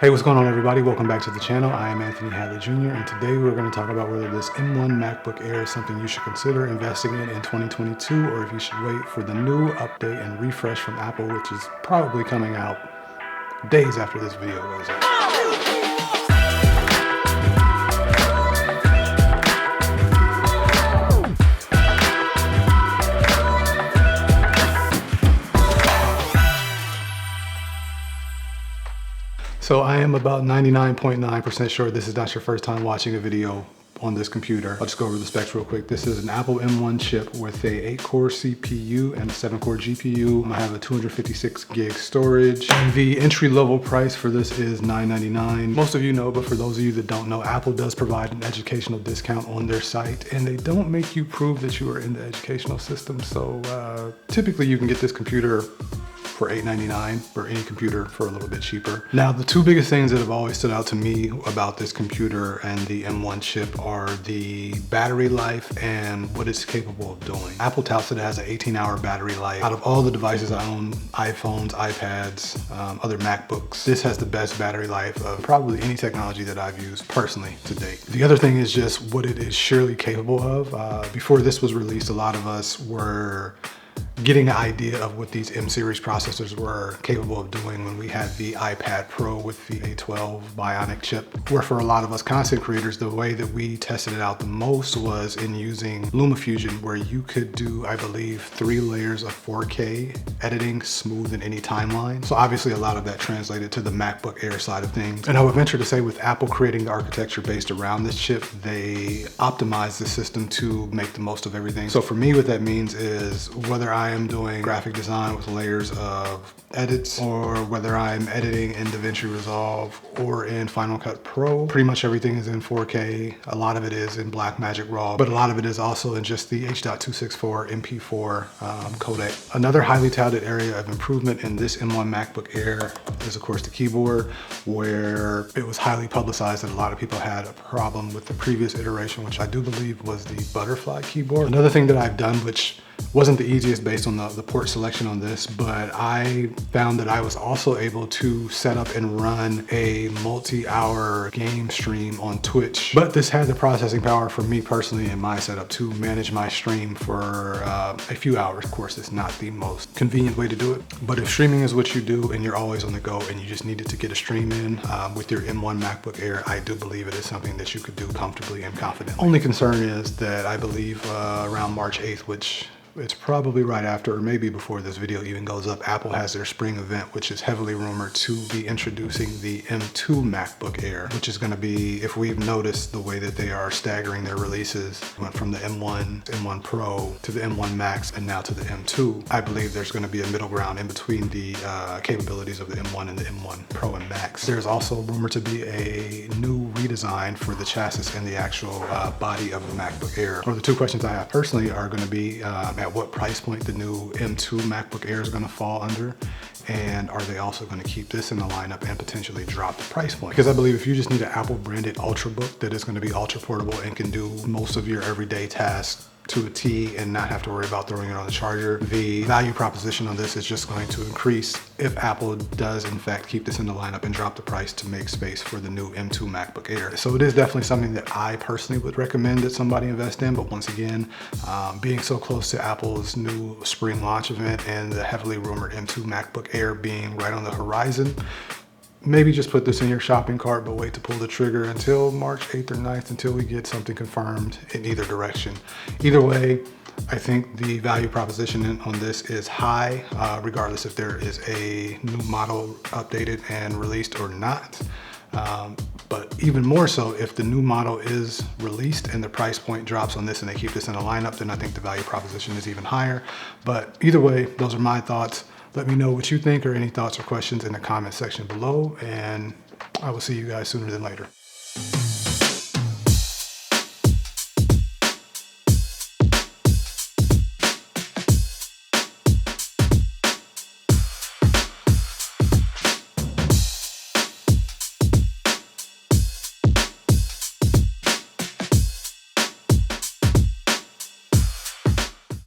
Hey, what's going on everybody? Welcome back to the channel. I am Anthony Hadley Jr. and today we're going to talk about whether this M1 MacBook Air is something you should consider investing in 2022 or if you should wait for the new update and refresh from Apple, which is probably coming out days after this video goes up. So I am about 99.9% sure this is not your first time watching a video on this computer. I'll just go over the specs real quick. This is an Apple M1 chip with a 8-core CPU and a 7-core GPU. I have a 256 gig storage. And the entry-level price for this is $999. Most of you know, but for those of you that don't know, Apple does provide an educational discount on their site, and they don't make you prove that you are in the educational system. So typically you can get this computer for $899 or any computer for a little bit cheaper. Now, the two biggest things that have always stood out to me about this computer and the M1 chip are the battery life and what it's capable of doing. Apple touts it as an 18-hour battery life. Out of all the devices I own, iPhones, iPads, other MacBooks, this has the best battery life of probably any technology that I've used personally to date. The other thing is just what it is surely capable of. Before this was released, a lot of us were getting an idea of what these M-series processors were capable of doing when we had the iPad Pro with the A12 Bionic chip, where for a lot of us content creators, the way that we tested it out the most was in using LumaFusion, where you could do, I believe, 3 layers of 4K editing smooth in any timeline. So obviously a lot of that translated to the MacBook Air side of things. And I would venture to say with Apple creating the architecture based around this chip, they optimized the system to make the most of everything. So for me, what that means is whether I am doing graphic design with layers of edits or whether I'm editing in DaVinci Resolve or in Final Cut Pro, pretty much everything is in 4K. A lot of it is in Blackmagic Raw, but a lot of it is also in just the H.264 MP4 codec. Another highly touted area of improvement in this M1 MacBook Air is of course the keyboard, where it was highly publicized that a lot of people had a problem with the previous iteration, which I do believe was the butterfly keyboard. Another thing that I've done, which wasn't the easiest based on the port selection on this, but I found that I was also able to set up and run a multi-hour game stream on Twitch. But this had the processing power for me personally in my setup to manage my stream for a few hours. Of course, it's not the most convenient way to do it, but if streaming is what you do and you're always on the go and you just needed to get a stream in with your M1 MacBook Air, I do believe it is something that you could do comfortably and confidently. Only concern is that I believe around March 8th, which it's probably right after or maybe before this video even goes up, Apple has their spring event, which is heavily rumored to be introducing the M2 MacBook Air, which is going to be, if we've noticed the way that they are staggering their releases, went from the M1, M1 Pro to the M1 Max and now to the M2. I believe there's going to be a middle ground in between the capabilities of the M1 and the M1 Pro and Max. There's also rumored to be a new redesign for the chassis and the actual body of the MacBook Air. Well, the two questions I have personally are going to be at what price point the new M2 MacBook Air is going to fall under, and are they also going to keep this in the lineup and potentially drop the price point? Because I believe if you just need an Apple branded Ultrabook that is going to be ultra portable and can do most of your everyday tasks to a T and not have to worry about throwing it on the charger, the value proposition on this is just going to increase if Apple does in fact keep this in the lineup and drop the price to make space for the new M2 MacBook Air. So it is definitely something that I personally would recommend that somebody invest in, but once again, being so close to Apple's new spring launch event and the heavily rumored M2 MacBook Air being right on the horizon, maybe just put this in your shopping cart, but wait to pull the trigger until March 8th or 9th until we get something confirmed in either direction. Either way, I think the value proposition on this is high, regardless if there is a new model updated and released or not. But even more so, if the new model is released and the price point drops on this and they keep this in the lineup, then I think the value proposition is even higher. But either way, those are my thoughts. Let me know what you think or any thoughts or questions in the comment section below, and I will see you guys sooner than later.